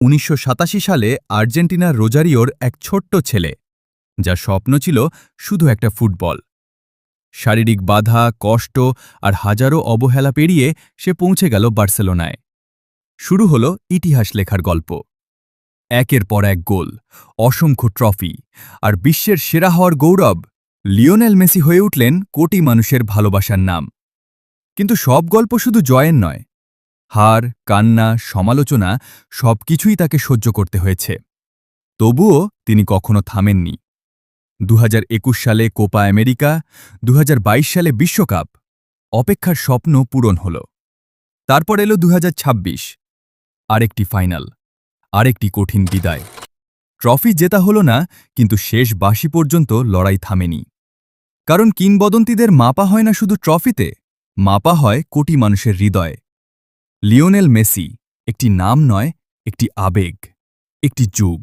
১৯৮৭ সালে আর্জেন্টিনার রোজারিওর এক ছোট্ট ছেলে, যার স্বপ্ন ছিল শুধু একটা ফুটবল। শারীরিক বাধা, কষ্ট আর হাজারো অবহেলা পেরিয়ে সে পৌঁছে গেল বার্সেলোনায়। শুরু হল ইতিহাস লেখার গল্প। একের পর এক গোল, অসংখ্য ট্রফি আর বিশ্বের সেরা হওয়ার গৌরব। লিওনেল মেসি হয়ে উঠলেন কোটি মানুষের ভালোবাসার নাম। কিন্তু সব গল্প শুধু জয়ের নয়। হার, কান্না, সমালোচনা সবকিছুই তাকে সহ্য করতে হয়েছে। তবুও তিনি কখনো থামেননি। ২০২১ সালে কোপা আমেরিকা, ২০২২ সালে বিশ্বকাপ, অপেক্ষার স্বপ্ন পূরণ হল। তারপর এলো ২০২৬, আরেকটি ফাইনাল, আরেকটি কঠিন বিদায়। ট্রফি জেতা হল না, কিন্তু শেষ বাঁশি পর্যন্ত লড়াই থামেনি। কারণ কিংবদন্তিদের মাপা হয় না শুধু ট্রফিতে, মাপা হয় কোটি মানুষের হৃদয়ে। লিওনেল মেসি একটি নাম নয়, একটি আবেগ, একটি যুগ।